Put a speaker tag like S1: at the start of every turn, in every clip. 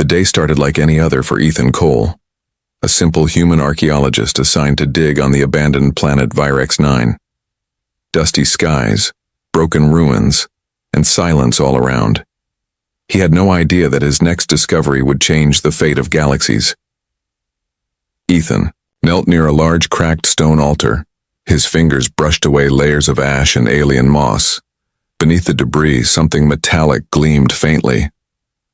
S1: day started like any other for Ethan Cole, a simple human archaeologist assigned to dig on the abandoned planet Virex 9. Dusty skies, broken ruins, and silence all around. He had no idea that his next discovery would change the fate of galaxies. Ethan knelt near a large cracked stone altar. His fingers brushed away layers of ash and alien moss. Beneath the debris, something metallic gleamed faintly.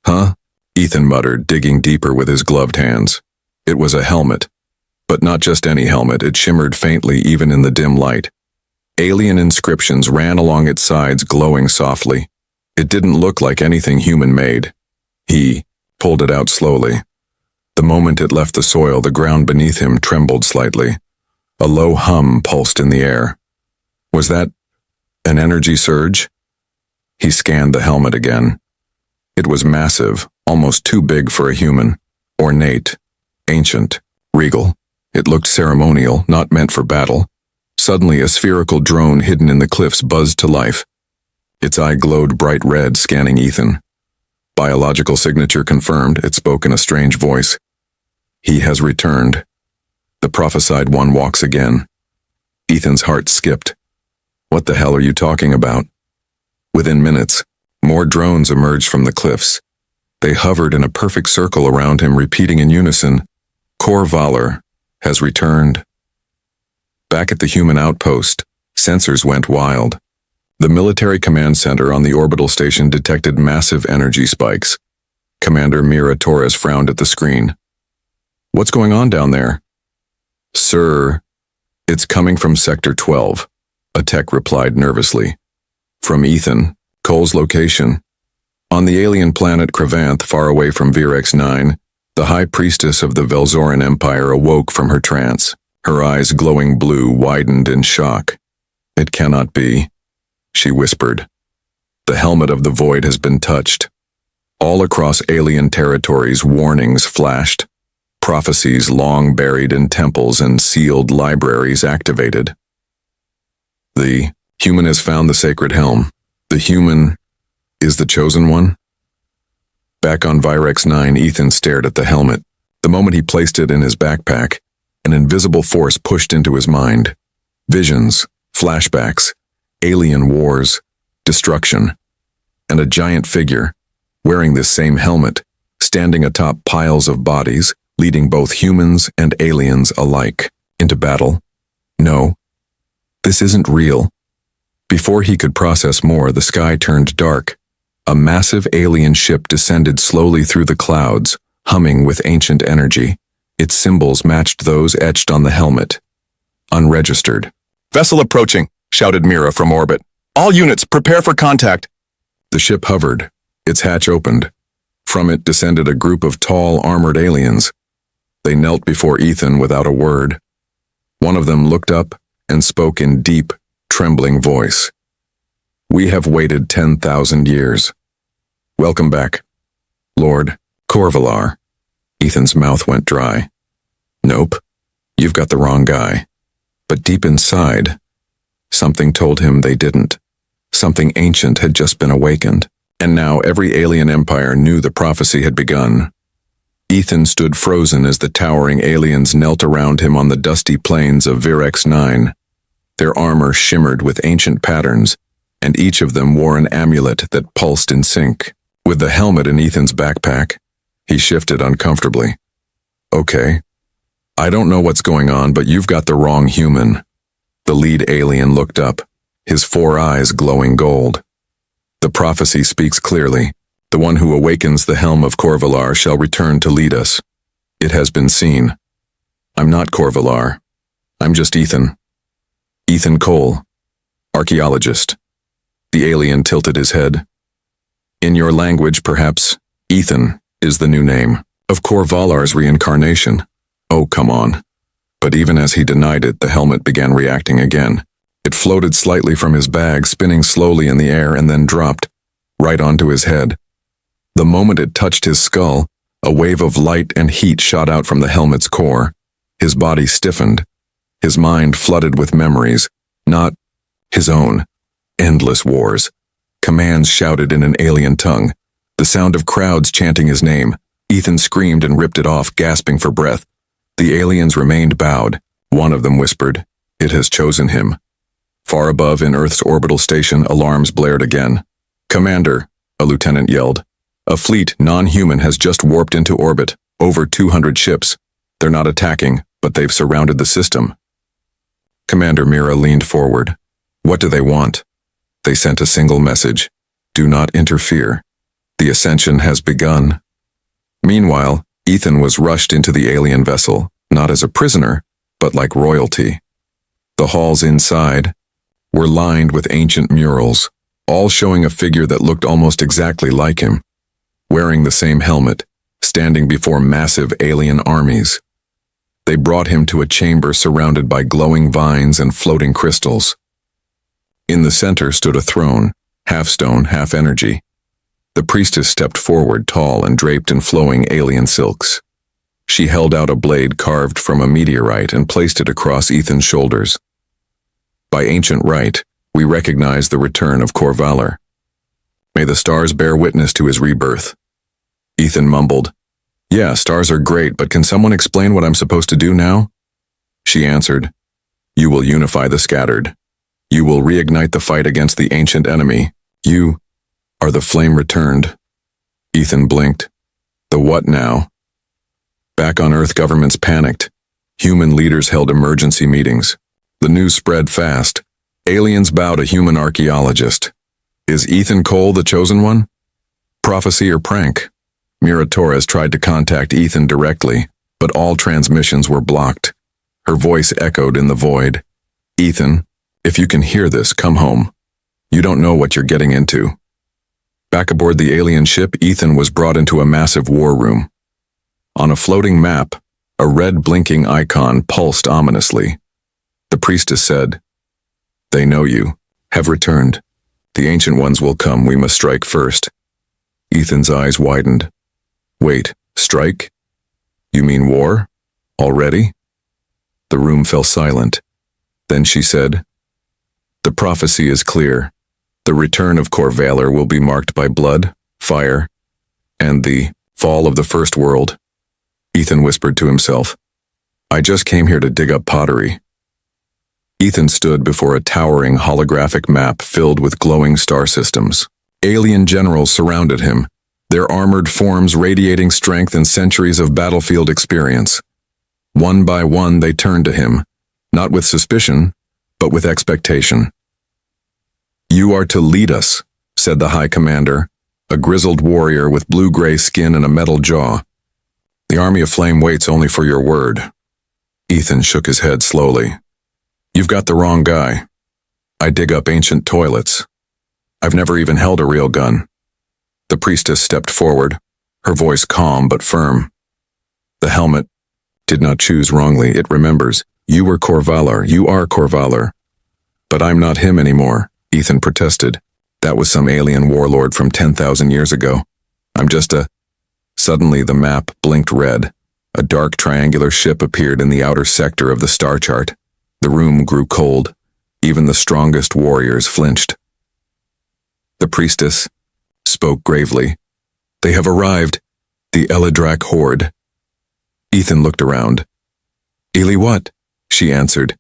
S1: "Huh?" Ethan muttered, digging deeper with his gloved hands. It was a helmet. But not just any helmet, it shimmered faintly even in the dim light. Alien inscriptions ran along its sides, glowing softly. It didn't look like anything human-made. He pulled it out slowly. The moment it left the soil, the ground beneath him trembled slightly. A low hum pulsed in the air. Was that an energy surge? He scanned the helmet again. It was massive, almost too big for a human. Ornate, ancient, regal. It looked ceremonial, not meant for battle. Suddenly, a spherical drone hidden in the cliffs buzzed to life. Its eye glowed bright red, scanning Ethan. Biological signature confirmed, it spoke in a strange voice. "He has returned. The prophesied one walks again." Ethan's heart skipped. "What the hell are you talking about?" Within minutes, more drones emerged from the cliffs. They hovered in a perfect circle around him, repeating in unison, "Kor Valar has returned." Back at the human outpost, sensors went wild. The military command center on the orbital station detected massive energy spikes. Commander Mira Torres frowned at the screen. "What's going on down there?" "Sir, it's coming from Sector 12, a tech replied nervously. "From Ethan, Cole's location. On the alien planet Kravanth, far away from Virex 9, the High Priestess of the Velzoran Empire awoke from her trance. Her eyes, glowing blue, widened in shock. "It cannot be," she whispered. "The helmet of the void has been touched." All across alien territories, warnings flashed. Prophecies long buried in temples and sealed libraries activated. The human has found the sacred helm. The human is the chosen one? Back on Virex 9, Ethan stared at the helmet. The moment he placed it in his backpack, an invisible force pushed into his mind. Visions, flashbacks, alien wars, destruction, and a giant figure, wearing this same helmet, standing atop piles of bodies, leading both humans and aliens alike into battle. No, this isn't real. Before he could process more, the sky turned dark. A massive alien ship descended slowly through the clouds, humming with ancient energy. Its symbols matched those etched on the helmet. Unregistered. "Vessel approaching," shouted Mira from orbit. "All units, prepare for contact." The ship hovered. Its hatch opened. From it descended a group of tall, armored aliens. They knelt before Ethan without a word. One of them looked up and spoke in deep, trembling voice. "We have waited 10,000 years. Welcome back, Lord Kor Valar." Ethan's mouth went dry. "Nope, you've got the wrong guy." But deep inside, something told him they didn't. Something ancient had just been awakened, and now every alien empire knew the prophecy had begun. Ethan stood frozen as the towering aliens knelt around him on the dusty plains of Virex 9. Their armor shimmered with ancient patterns, and each of them wore an amulet that pulsed in sync. With the helmet in Ethan's backpack, he shifted uncomfortably. "Okay, I don't know what's going on, but you've got the wrong human." The lead alien looked up, his 4 eyes glowing gold. "The prophecy speaks clearly. The one who awakens the helm of Kor Valar shall return to lead us. It has been seen. I'm not Kor Valar. I'm just Ethan. Ethan Cole, archaeologist." The alien tilted his head. "In your language, perhaps, Ethan is the new name of Kor Valar's reincarnation." "Oh, come on." But even as he denied it, the helmet began reacting again. It floated slightly from his bag, spinning slowly in the air, and then dropped, right onto his head. The moment it touched his skull, a wave of light and heat shot out from the helmet's core. His body stiffened. His mind flooded with memories, not his own. Endless wars. Commands shouted in an alien tongue. The sound of crowds chanting his name. Ethan screamed and ripped it off, gasping for breath. The aliens remained bowed. One of them whispered, "It has chosen him." Far above in Earth's orbital station, alarms blared again. "Commander," a lieutenant yelled. "A fleet, non-human, has just warped into orbit. Over 200 ships. They're not attacking, but they've surrounded the system." Commander Mira leaned forward. "What do they want?" They sent a single message. "Do not interfere. The ascension has begun." Meanwhile, Ethan was rushed into the alien vessel, not as a prisoner, but like royalty. The halls inside were lined with ancient murals, all showing a figure that looked almost exactly like him, wearing the same helmet, standing before massive alien armies. They brought him to a chamber surrounded by glowing vines and floating crystals. In the center stood a throne, half stone, half energy. The priestess stepped forward, tall and draped in flowing alien silks. She held out a blade carved from a meteorite and placed it across Ethan's shoulders. "By ancient right, we recognize the return of Corvallar. May the stars bear witness to his rebirth." Ethan mumbled, "Yeah, stars are great, but can someone explain what I'm supposed to do now?" She answered, "You will unify the scattered. You will reignite the fight against the ancient enemy. You are the flame returned." Ethan blinked. The what now? Back on Earth, governments panicked. Human leaders held emergency meetings. The news spread fast. Aliens bow to human archaeologist. Is Ethan Cole the chosen one? Prophecy or prank? Mira Torres tried to contact Ethan directly, but all transmissions were blocked. Her voice echoed in the void. "Ethan, if you can hear this, come home. You don't know what you're getting into." Back aboard the alien ship, Ethan was brought into a massive war room. On a floating map, a red blinking icon pulsed ominously. The priestess said, "They know you, have returned. The ancient ones will come, we must strike first." Ethan's eyes widened. "Wait, strike? You mean war? Already?" The room fell silent. Then she said, "The prophecy is clear. The return of Corvallar will be marked by blood, fire, and the fall of the first world." Ethan whispered to himself, "I just came here to dig up pottery." Ethan stood before a towering holographic map filled with glowing star systems. Alien generals surrounded him, their armored forms radiating strength and centuries of battlefield experience. One by one they turned to him, not with suspicion, but with expectation. "You are to lead us," said the High Commander, a grizzled warrior with blue-gray skin and a metal jaw. "The Army of Flame waits only for your word." Ethan shook his head slowly. "You've got the wrong guy. I dig up ancient toilets. I've never even held a real gun." The priestess stepped forward, her voice calm but firm. "The helmet did not choose wrongly, it remembers. You were Corvallar, you are Corvallar. But I'm not him anymore," Ethan protested. "That was some alien warlord from 10,000 years ago. I'm just a..." Suddenly the map blinked red. A dark triangular ship appeared in the outer sector of the star chart. The room grew cold. Even the strongest warriors flinched. The priestess spoke gravely. "They have arrived. The Elidrak horde." Ethan looked around. "Eli what?" she answered.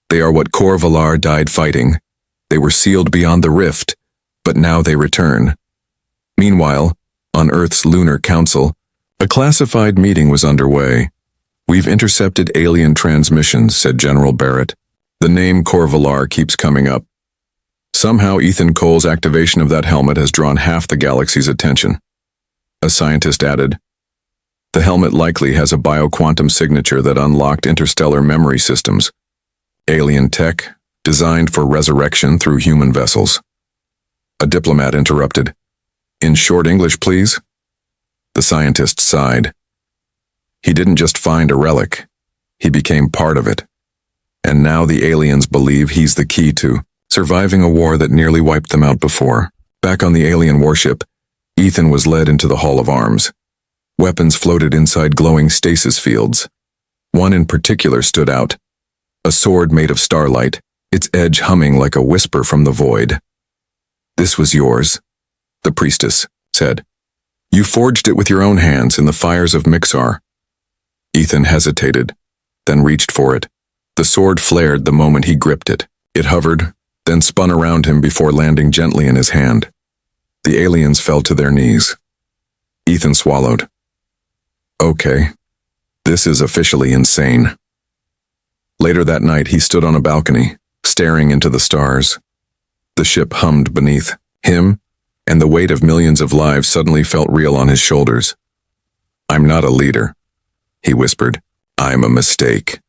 S1: "They are what Corvallar died fighting. They were sealed beyond the rift, but now they return." Meanwhile, on Earth's Lunar Council, a classified meeting was underway. "We've intercepted alien transmissions," said General Barrett. "The name Corvallar keeps coming up. Somehow Ethan Cole's activation of that helmet has drawn half the galaxy's attention." A scientist added, "The helmet likely has a bioquantum signature that unlocked interstellar memory systems. Alien tech, designed for resurrection through human vessels." A diplomat interrupted. "In short English, please?" The scientist sighed. "He didn't just find a relic. He became part of it. And now the aliens believe he's the key to surviving a war that nearly wiped them out before." Back on the alien warship, Ethan was led into the Hall of Arms. Weapons floated inside glowing stasis fields. One in particular stood out. A sword made of starlight, its edge humming like a whisper from the void. "This was yours," the priestess said. You forged it with your own hands in the fires of Mixar. Ethan hesitated, then reached for it. The sword flared the moment he gripped it. It hovered, then spun around him before landing gently in his hand. The aliens fell to their knees. Ethan swallowed. Okay, this is officially insane. Later that night, he stood on a balcony, staring into the stars. The ship hummed beneath him, and the weight of millions of lives suddenly felt real on his shoulders. I'm not a leader, he whispered. I'm a mistake.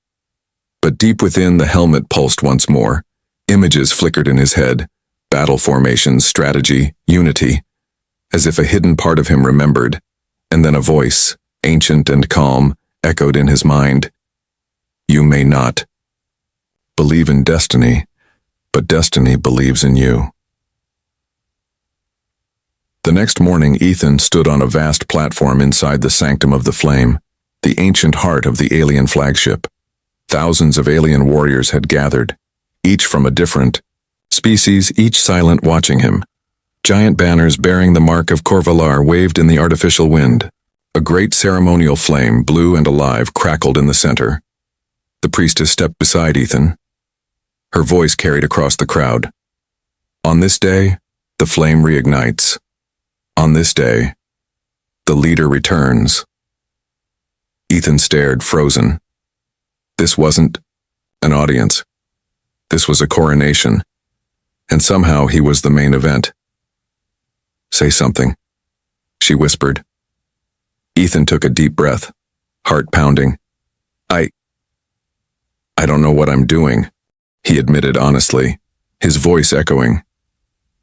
S1: But deep within, the helmet pulsed once more. Images flickered in his head. Battle formations, strategy, unity. As if a hidden part of him remembered. And then a voice, ancient and calm, echoed in his mind. You may not believe in destiny, but destiny believes in you. The next morning, Ethan stood on a vast platform inside the Sanctum of the Flame, the ancient heart of the alien flagship. Thousands of alien warriors had gathered, each from a different species, each silent watching him. Giant banners bearing the mark of Corvalar waved in the artificial wind. A great ceremonial flame, blue and alive, crackled in the center. The priestess stepped beside Ethan. Her voice carried across the crowd. On this day, the flame reignites. On this day, the leader returns. Ethan stared, frozen. This wasn't an audience. This was a coronation, and somehow he was the main event. Say something, she whispered. Ethan took a deep breath, heart pounding. I don't know what I'm doing, he admitted honestly, his voice echoing.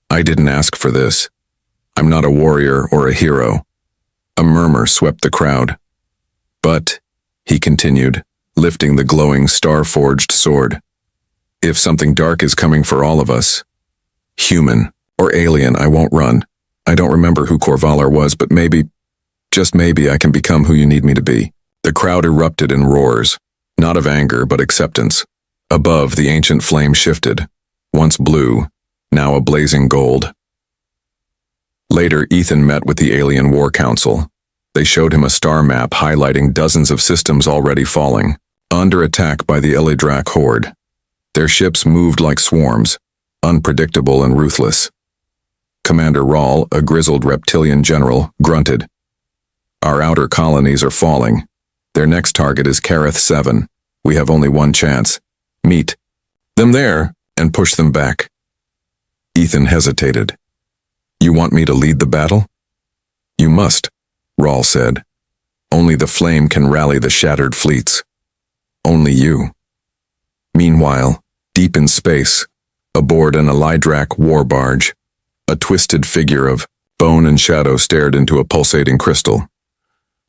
S1: I didn't ask for this. I'm not a warrior or a hero. A murmur swept the crowd. But, he continued, lifting the glowing star-forged sword, if something dark is coming for all of us, human or alien, I won't run. I don't remember who Corvalar was, but maybe, just maybe, I can become who you need me to be. The crowd erupted in roars, not of anger but acceptance. Above, the ancient flame shifted, once blue, now a blazing gold. Later, Ethan met with the Alien War Council. They showed him a star map highlighting dozens of systems already falling, under attack by the Elidrak horde. Their ships moved like swarms, unpredictable and ruthless. Commander Rawl, a grizzled reptilian general, grunted. Our outer colonies are falling. Their next target is Kareth 7. We have only one chance. Meet them there and push them back. Ethan hesitated. You want me to lead the battle? You must, Rawl said. Only the flame can rally the shattered fleets. Only you. Meanwhile, deep in space, aboard an Elidrak war barge, a twisted figure of bone and shadow stared into a pulsating crystal.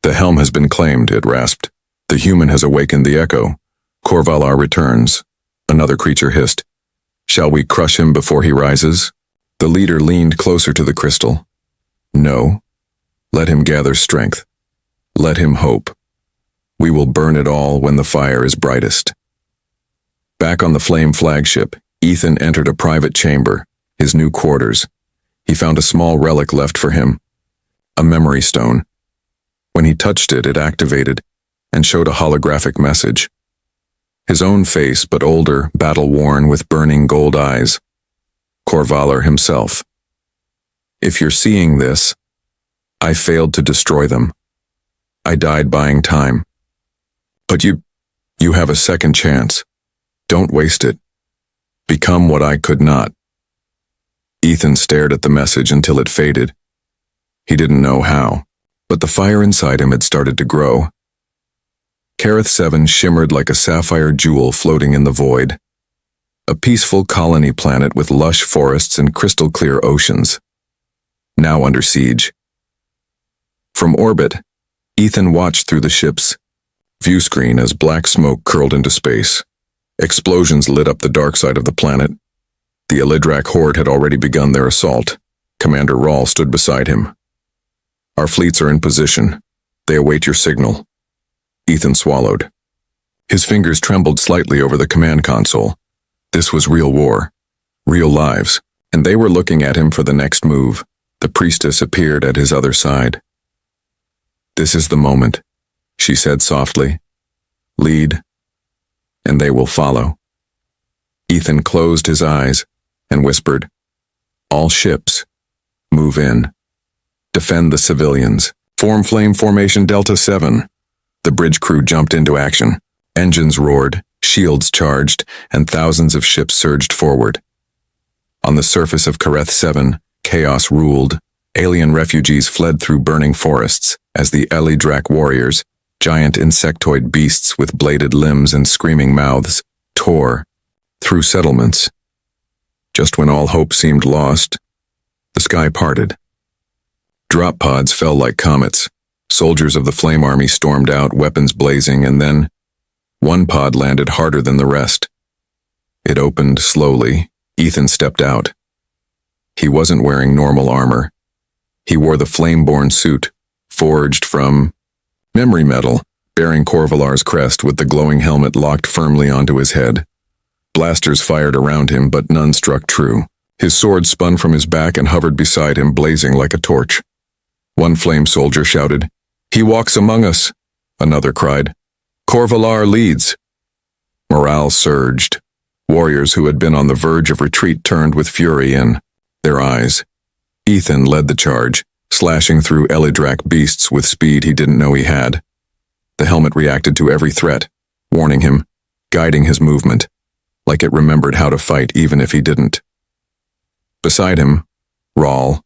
S1: The helm has been claimed, it rasped. The human has awakened the echo. Corvalar returns. Another creature hissed. Shall we crush him before he rises? The leader leaned closer to the crystal. No. Let him gather strength. Let him hope. We will burn it all when the fire is brightest. Back on the Flame flagship, Ethan entered a private chamber, his new quarters. He found a small relic left for him, a memory stone. When he touched it, it activated and showed a holographic message. His own face, but older, battle-worn with burning gold eyes. Corvalar himself. If you're seeing this, I failed to destroy them. I died buying time. But you have a second chance. Don't waste it. Become what I could not. Ethan stared at the message until it faded. He didn't know how, but the fire inside him had started to grow. Kareth 7 shimmered like a sapphire jewel floating in the void. A peaceful colony planet with lush forests and crystal-clear oceans. Now under siege. From orbit, Ethan watched through the ship's view screen as black smoke curled into space. Explosions lit up the dark side of the planet. The Elidrak horde had already begun their assault. Commander Rawl stood beside him. Our fleets are in position. They await your signal. Ethan swallowed. His fingers trembled slightly over the command console. This was real war, real lives, and they were looking at him for the next move. The priestess appeared at his other side. "This is the moment," she said softly. "Lead, and they will follow." Ethan closed his eyes and whispered, "All ships, move in. Defend the civilians. Form flame formation Delta 7. The bridge crew jumped into action. Engines roared, shields charged, and thousands of ships surged forward. On the surface of Kareth 7, chaos ruled. Alien refugees fled through burning forests as the Elidrak warriors, giant insectoid beasts with bladed limbs and screaming mouths, tore through settlements. Just when all hope seemed lost, the sky parted. Drop pods fell like comets. Soldiers of the Flame Army stormed out, weapons blazing, and then one pod landed harder than the rest. It opened slowly. Ethan stepped out. He wasn't wearing normal armor. He wore the Flameborn suit, forged from memory metal, bearing Corvalar's crest with the glowing helmet locked firmly onto his head. Blasters fired around him, but none struck true. His sword spun from his back and hovered beside him, blazing like a torch. One flame soldier shouted, "He walks among us!" Another cried, "Corvalar leads!" Morale surged. Warriors who had been on the verge of retreat turned with fury in their eyes. Ethan led the charge, slashing through Elidrak beasts with speed he didn't know he had. The helmet reacted to every threat, warning him, guiding his movement, like it remembered how to fight even if he didn't. Beside him, Rawl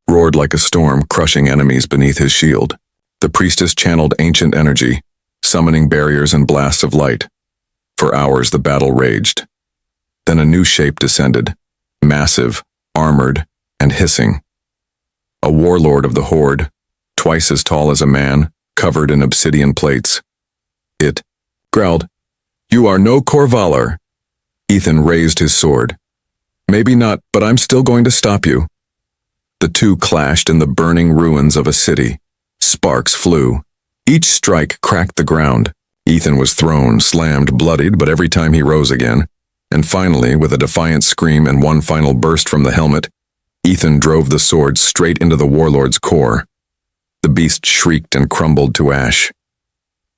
S1: roared like a storm, crushing enemies beneath his shield. The priestess channeled ancient energy, summoning barriers and blasts of light. For hours the battle raged. Then a new shape descended, massive, armored, and hissing. A warlord of the Horde, twice as tall as a man, covered in obsidian plates. It growled, "You are no Corvalar." Ethan raised his sword. "Maybe not, but I'm still going to stop you." The two clashed in the burning ruins of a city. Sparks flew. Each strike cracked the ground. Ethan was thrown, slammed, bloodied, but every time he rose again. And finally, with a defiant scream and one final burst from the helmet, Ethan drove the sword straight into the warlord's core. The beast shrieked and crumbled to ash.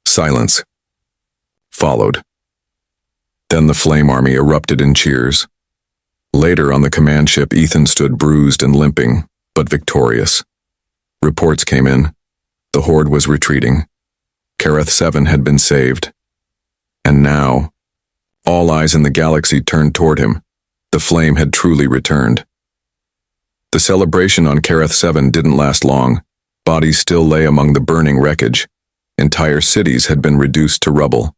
S1: Silence followed. Then the Flame Army erupted in cheers. Later on the command ship, Ethan stood bruised and limping, but victorious. Reports came in. The Horde was retreating. Kareth 7 had been saved. And now, all eyes in the galaxy turned toward him. The flame had truly returned. The celebration on Kareth 7 didn't last long. Bodies still lay among the burning wreckage. Entire cities had been reduced to rubble.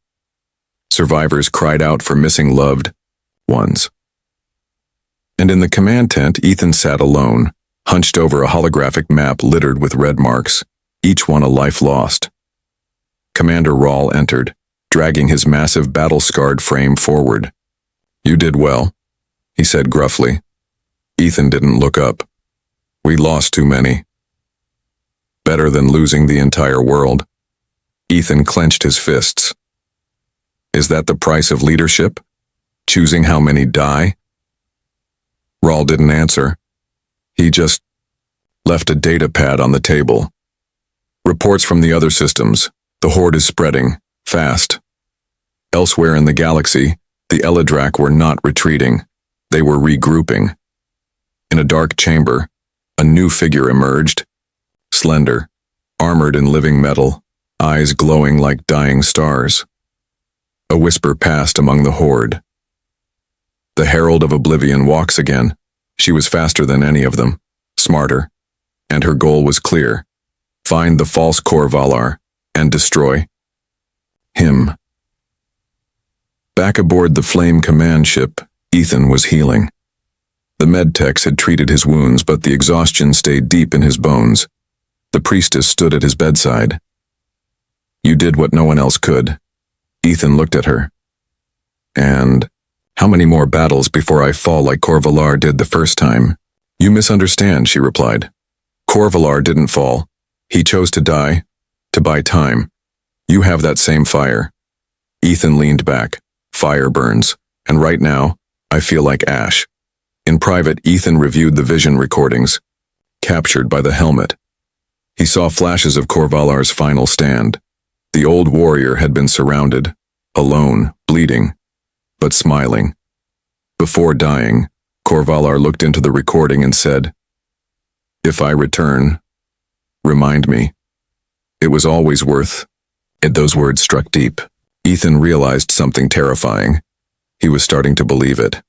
S1: Survivors cried out for missing loved ones. And in the command tent, Ethan sat alone, hunched over a holographic map littered with red marks, each one a life lost. Commander Rawl entered, dragging his massive battle-scarred frame forward. "You did well," he said gruffly. Ethan didn't look up. "We lost too many." "Better than losing the entire world." Ethan clenched his fists. "Is that the price of leadership? Choosing how many die?" Rawl didn't answer. He just left a data pad on the table. "Reports from the other systems. The Horde is spreading, fast." Elsewhere in the galaxy, the Elidrak were not retreating. They were regrouping. In a dark chamber, a new figure emerged. Slender, armored in living metal, eyes glowing like dying stars. A whisper passed among the Horde. "The Herald of Oblivion walks again." She was faster than any of them, smarter, and her goal was clear. Find the false Corvalar and destroy him. Back aboard the Flame command ship, Ethan was healing. The medtechs had treated his wounds, but the exhaustion stayed deep in his bones. The priestess stood at his bedside. "You did what no one else could." Ethan looked at her. "And how many more battles before I fall like Corvalar did the first time?" "You misunderstand," she replied. "Corvalar didn't fall. He chose to die, to buy time. You have that same fire." Ethan leaned back. "Fire burns, and right now, I feel like ash." In private, Ethan reviewed the vision recordings, captured by the helmet. He saw flashes of Corvalar's final stand. The old warrior had been surrounded, alone, bleeding, but smiling. Before dying, Corvalar looked into the recording and said, "If I return, remind me. It was always worth it." Those words struck deep. Ethan realized something terrifying. He was starting to believe it.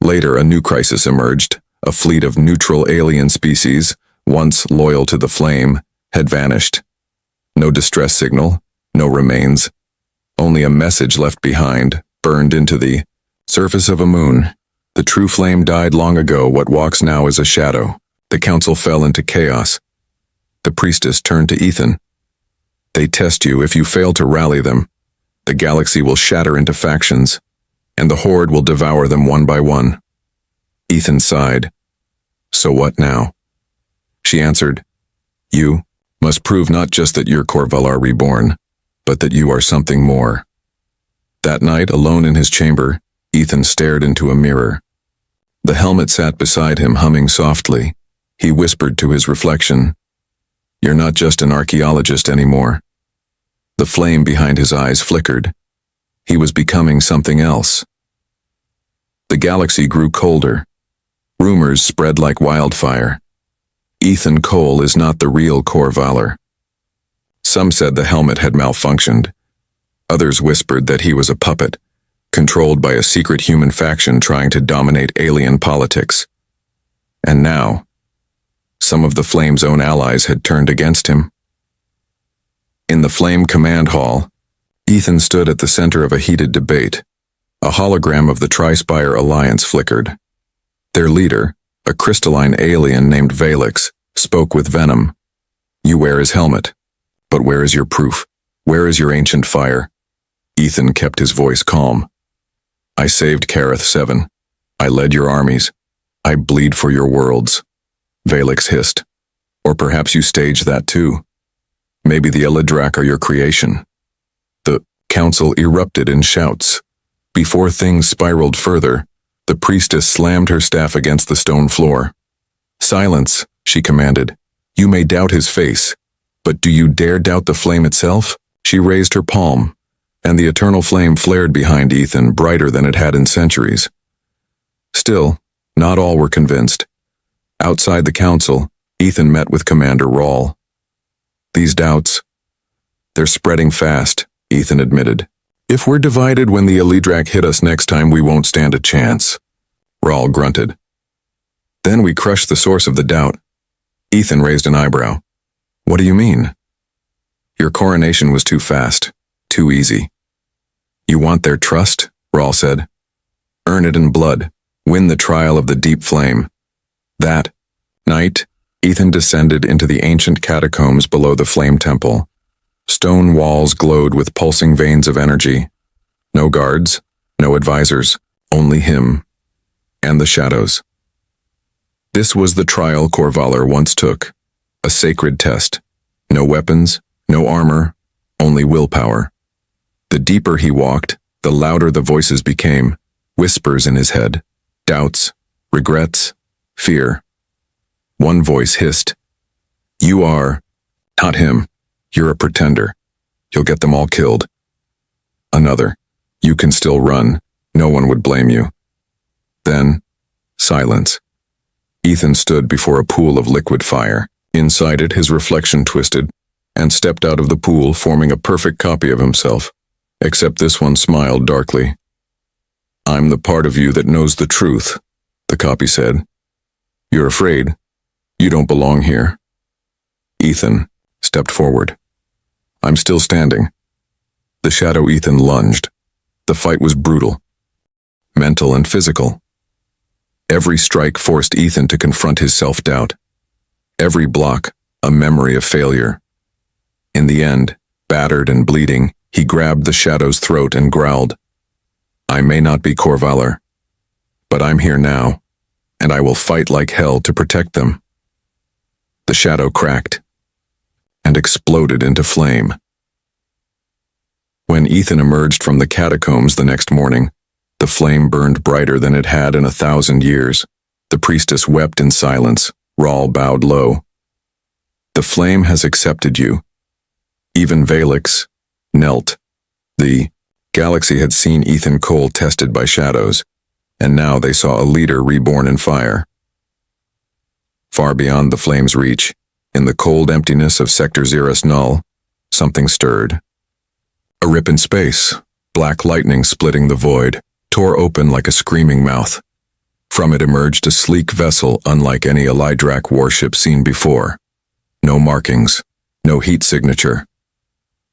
S1: Later, a new crisis emerged. A fleet of neutral alien species, once loyal to the flame, had vanished. No distress signal, no remains. Only a message left behind, burned into the surface of a moon. The true flame died long ago. What walks now is a shadow. The council fell into chaos. The priestess turned to Ethan. "They test you. If you fail to rally them, the galaxy will shatter into factions, and the Horde will devour them one by one." Ethan sighed. "So what now?" She answered, "You must prove not just that you're Corvalar reborn, but that you are something more." That night, alone in his chamber, Ethan stared into a mirror. The helmet sat beside him, humming softly. He whispered to his reflection, "You're not just an archaeologist anymore." The flame behind his eyes flickered. He was becoming something else. The galaxy grew colder. Rumors spread like wildfire. Ethan Cole is not the real Corvalar. Some said the helmet had malfunctioned. Others whispered that he was a puppet, controlled by a secret human faction trying to dominate alien politics. And now, some of the Flame's own allies had turned against him. In the Flame command hall, Ethan stood at the center of a heated debate. A hologram of the Tri-Spire Alliance flickered. Their leader, a crystalline alien named Valix, spoke with venom. "You wear his helmet. But where is your proof? Where is your ancient fire?" Ethan kept his voice calm. "I saved Kareth 7. I led your armies. I bleed for your worlds," Valix hissed. "Or perhaps you staged that too. Maybe the Elidrak are your creation." The council erupted in shouts. Before things spiraled further, the priestess slammed her staff against the stone floor. "Silence," she commanded. "You may doubt his face, but do you dare doubt the flame itself?" She raised her palm, and the eternal flame flared behind Ethan, brighter than it had in centuries. Still, not all were convinced. Outside the council, Ethan met with Commander Rawl. "These doubts, they're spreading fast," Ethan admitted. "If we're divided when the Elidrak hit us next time, we won't stand a chance." Rawl grunted. "Then we crush the source of the doubt." Ethan raised an eyebrow. "What do you mean?" "Your coronation was too fast, too easy." "You want their trust?" Rawl said. "Earn it in blood. Win the trial of the deep flame." That night, Ethan descended into the ancient catacombs below the Flame Temple. Stone walls glowed with pulsing veins of energy. No guards, no advisors, only him and the shadows. This was the trial Corvalar once took, a sacred test. No weapons, no armor, only willpower. The deeper he walked, the louder the voices became, whispers in his head, doubts, regrets, fear. One voice hissed, "You are not him. You're a pretender. You'll get them all killed." Another, "You can still run. No one would blame you." Then, silence. Ethan stood before a pool of liquid fire. Inside it, his reflection twisted, and stepped out of the pool, forming a perfect copy of himself. Except this one smiled darkly. "I'm the part of you that knows the truth," the copy said. "You're afraid. You don't belong here." Ethan stepped forward. "I'm still standing." The shadow Ethan lunged. The fight was brutal, mental and physical. Every strike forced Ethan to confront his self-doubt. Every block, a memory of failure. In the end, battered and bleeding, he grabbed the shadow's throat and growled, "I may not be Corvalar, but I'm here now, and I will fight like hell to protect them." The shadow cracked and exploded into flame. When Ethan emerged from the catacombs the next morning, the flame burned brighter than it had in 1,000 years. The priestess wept in silence. Rawl bowed low. The flame has accepted you. Even Valix knelt. The galaxy had seen Ethan Cole tested by shadows, and now they saw a leader reborn in fire. Far beyond the flame's reach, in the cold emptiness of Sector Xeris Null, something stirred. A rip in space, black lightning splitting the void, tore open like a screaming mouth. From it emerged a sleek vessel unlike any Elydrak warship seen before. No markings, no heat signature.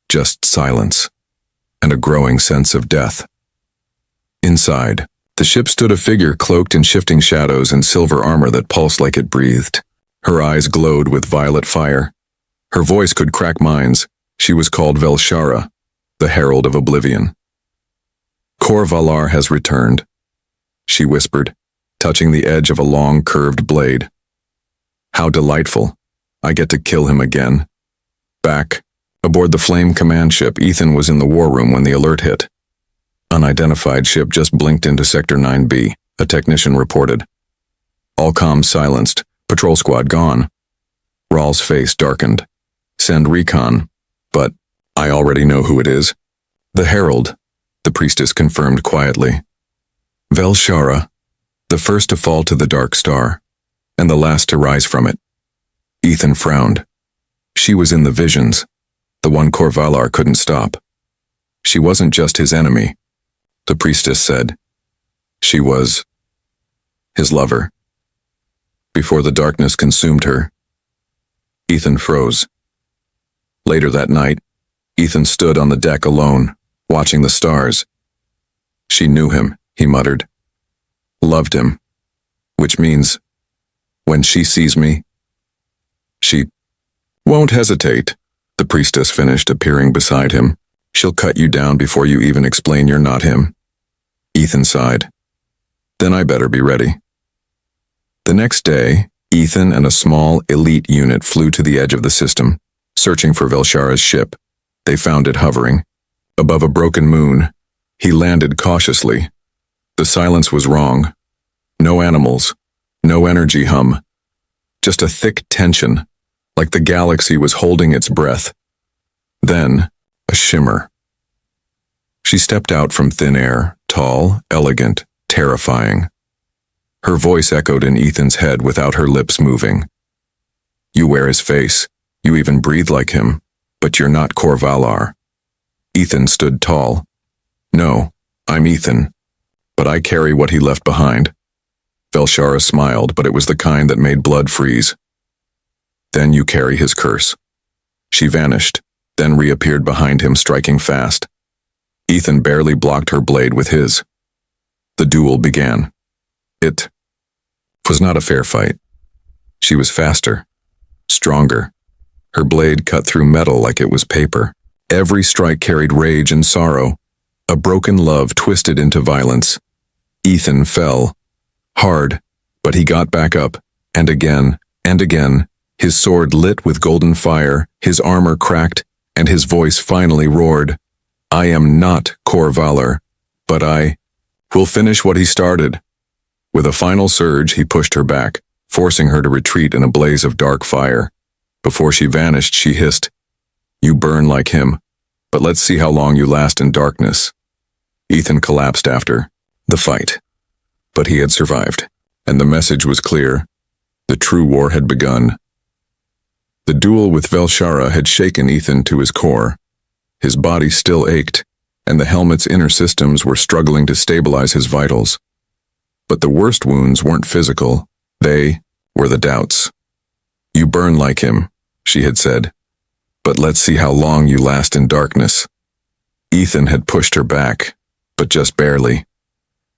S1: Just silence, and a growing sense of death. Inside, the ship stood a figure cloaked in shifting shadows and silver armor that pulsed like it breathed. Her eyes glowed with violet fire. Her voice could crack minds. She was called Velshara, the Herald of Oblivion. Kor Valar has returned, she whispered, touching the edge of a long, curved blade. How delightful. I get to kill him again. Back, aboard the Flame command ship, Ethan was in the war room when the alert hit. Unidentified ship just blinked into Sector 9B, a technician reported. All comms silenced, patrol squad gone. Rawl's face darkened. Send recon, but I already know who it is. The Herald, the priestess confirmed quietly. Velshara, the first to fall to the Dark Star, and the last to rise from it. Ethan frowned. She was in the visions, the one Kor Valar couldn't stop. She wasn't just his enemy, the priestess said. She was his lover. Before the darkness consumed her, Ethan froze. Later that night, Ethan stood on the deck alone, watching the stars. She knew him, he muttered. Loved him. Which means, when she sees me, she won't hesitate, the priestess finished, appearing beside him. She'll cut you down before you even explain you're not him. Ethan sighed. Then I better be ready. The next day, Ethan and a small, elite unit flew to the edge of the system, searching for Velshara's ship. They found it hovering. Above a broken moon, he landed cautiously. The silence was wrong. No animals, no energy hum. Just a thick tension, like the galaxy was holding its breath. Then, a shimmer. She stepped out from thin air, tall, elegant, terrifying. Her voice echoed in Ethan's head without her lips moving. You wear his face, you even breathe like him, but you're not Kor Valar. Ethan stood tall. No, I'm Ethan, but I carry what he left behind. Velshara smiled, but it was the kind that made blood freeze. Then you carry his curse. She vanished, then reappeared behind him, striking fast. Ethan barely blocked her blade with his. The duel began. It was not a fair fight. She was faster, stronger. Her blade cut through metal like it was paper. Every strike carried rage and sorrow. A broken love twisted into violence. Ethan fell. Hard, but he got back up, and again, his sword lit with golden fire, his armor cracked, and his voice finally roared. I am not Kor Valar, but I will finish what he started. With a final surge, he pushed her back, forcing her to retreat in a blaze of dark fire. Before she vanished, she hissed, You burn like him, but let's see how long you last in darkness. Ethan collapsed after the fight. But he had survived, and the message was clear. The true war had begun. The duel with Velshara had shaken Ethan to his core. His body still ached, and the helmet's inner systems were struggling to stabilize his vitals. But the worst wounds weren't physical. They were the doubts. You burn like him, she had said, but let's see how long you last in darkness. Ethan had pushed her back, but just barely.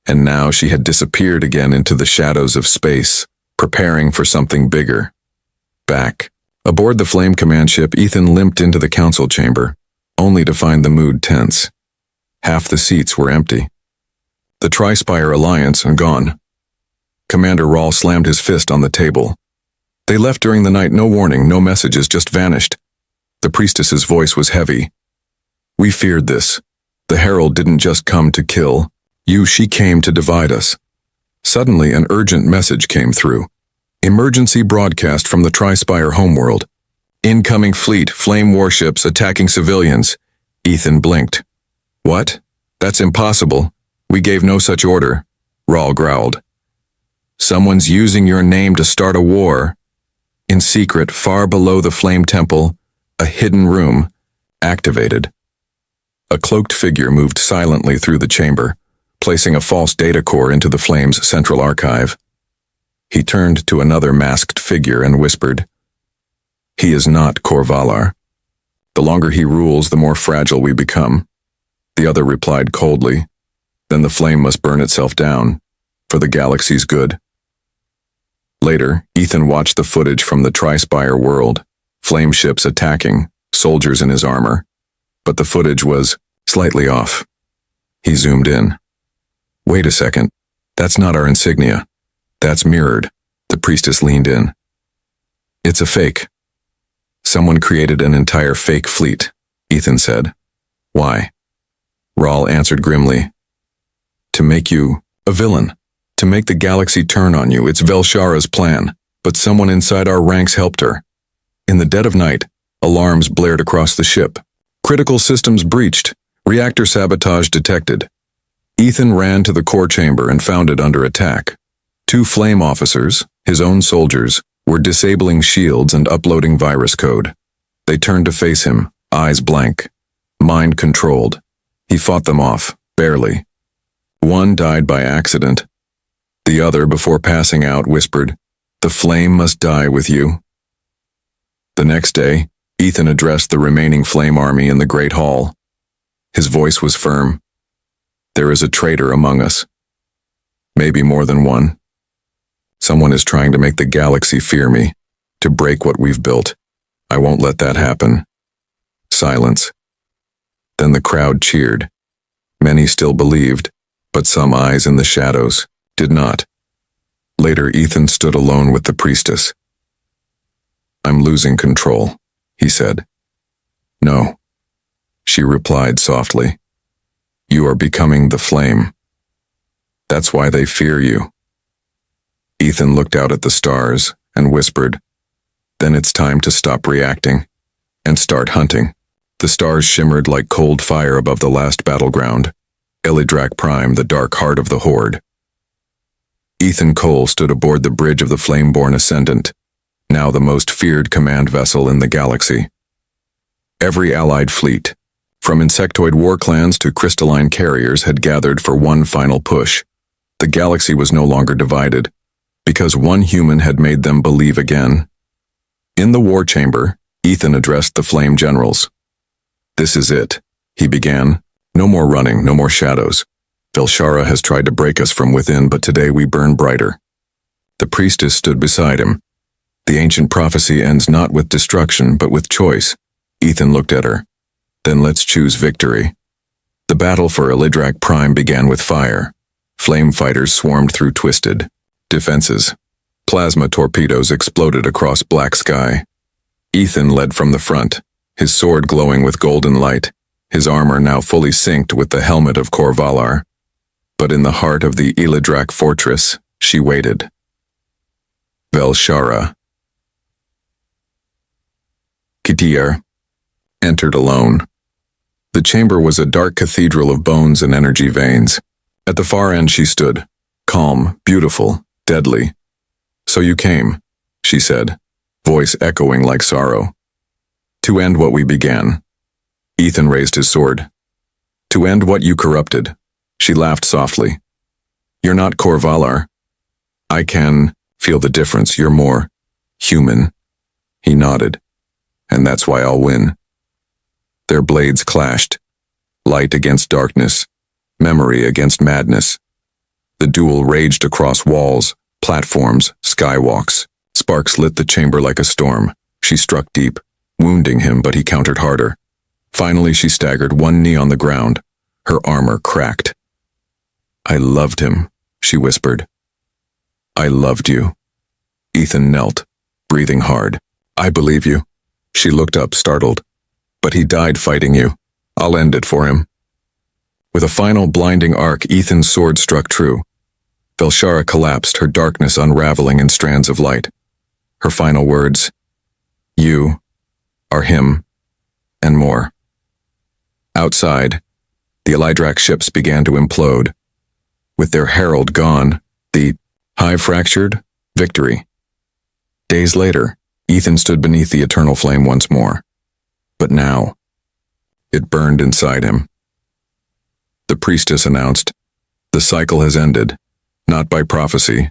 S1: And now she had disappeared again into the shadows of space, preparing for something bigger. Back, aboard the Flame command ship, Ethan limped into the council chamber, only to find the mood tense. Half the seats were empty. The Tri-Spire Alliance gone. Commander Rawl slammed his fist on the table. They left during the night, no warning, no messages, just vanished. The priestess's voice was heavy. We feared this. The Herald didn't just come to kill. She came to divide us. Suddenly, an urgent message came through. Emergency broadcast from the Tri-Spire homeworld. Incoming fleet, flame warships attacking civilians. Ethan blinked. What? That's impossible. We gave no such order, Rawl growled. Someone's using your name to start a war. In secret, far below the flame temple, a hidden room, activated. A cloaked figure moved silently through the chamber, placing a false data core into the flame's central archive. He turned to another masked figure and whispered, He is not Korvalar. The longer he rules, the more fragile we become. The other replied coldly, Then the flame must burn itself down, for the galaxy's good. Later, Ethan watched the footage from the Tri-Spire world, flame ships attacking, soldiers in his armor. But the footage was slightly off. He zoomed in. Wait a second. That's not our insignia. That's mirrored. The priestess leaned in. It's a fake. Someone created an entire fake fleet, Ethan said. Why? Rawl answered grimly. To make you a villain. To make the galaxy turn on you. It's Velshara's plan. But someone inside our ranks helped her. In the dead of night, alarms blared across the ship. Critical systems breached. Reactor sabotage detected. Ethan ran to the core chamber and found it under attack. 2 flame officers, his own soldiers, were disabling shields and uploading virus code. They turned to face him, eyes blank, mind controlled. He fought them off, barely. One died by accident. The other, before passing out, whispered, The flame must die with you. The next day, Ethan addressed the remaining flame army in the Great Hall. His voice was firm. There is a traitor among us. Maybe more than one. Someone is trying to make the galaxy fear me, to break what we've built. I won't let that happen. Silence. Then the crowd cheered. Many still believed, but some eyes in the shadows did not. Later, Ethan stood alone with the priestess. I'm losing control, he said. No, she replied softly. You are becoming the flame. That's why they fear you. Ethan looked out at the stars and whispered, Then it's time to stop reacting and start hunting. The stars shimmered like cold fire above the last battleground, Elidrak Prime, the dark heart of the Horde. Ethan Cole stood aboard the bridge of the Flameborn Ascendant, now the most feared command vessel in the galaxy. Every allied fleet, from insectoid war clans to crystalline carriers, had gathered for one final push. The galaxy was no longer divided, because one human had made them believe again. In the war chamber, Ethan addressed the flame generals. This is it, he began. No more running, no more shadows. Velshara has tried to break us from within, but today we burn brighter. The priestess stood beside him. The ancient prophecy ends not with destruction, but with choice. Ethan looked at her. Then let's choose victory. The battle for Elidrak Prime began with fire. Flame fighters swarmed through twisted defenses. Plasma torpedoes exploded across black sky. Ethan led from the front, his sword glowing with golden light, his armor now fully synced with the helmet of Korvalar. But in the heart of the Elidrak fortress, she waited. Velshara. Kitir entered alone. The chamber was a dark cathedral of bones and energy veins. At the far end she stood, calm, beautiful, deadly. So you came, she said, voice echoing like sorrow. To end what we began. Ethan raised his sword. To end what you corrupted. She laughed softly. You're not Korvalar. I can feel the difference. You're more human. He nodded. And that's why I'll win. Their blades clashed. Light against darkness. Memory against madness. The duel raged across walls, platforms, skywalks. Sparks lit the chamber like a storm. She struck deep, wounding him, but he countered harder. Finally, she staggered, one knee on the ground. Her armor cracked. I loved him, she whispered. I loved you. Ethan knelt, breathing hard. I believe you. She looked up, startled. But he died fighting you. I'll end it for him. With a final blinding arc, Ethan's sword struck true. Velshara collapsed, her darkness unraveling in strands of light. Her final words, You our him, and more. Outside, the Elydrak ships began to implode. With their herald gone, the hive fractured, victory. Days later, Ethan stood beneath the eternal flame once more. But now, it burned inside him. The priestess announced, "The cycle has ended, not by prophecy,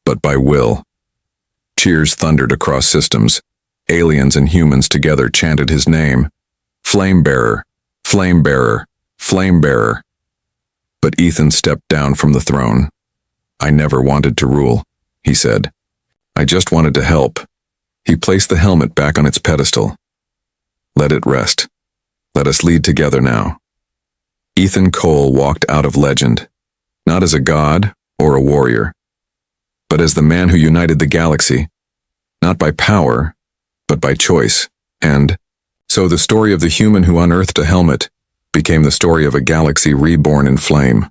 S1: but by will." Cheers thundered across systems. Aliens and humans together chanted his name. Flame-bearer, flame-bearer, flame-bearer. But Ethan stepped down from the throne. "I never wanted to rule," he said. "I just wanted to help." He placed the helmet back on its pedestal. "Let it rest. Let us lead together now." Ethan Cole walked out of legend, not as a god or a warrior, but as the man who united the galaxy, not by power, but by choice. And so the story of the human who unearthed a helmet became the story of a galaxy reborn in flame.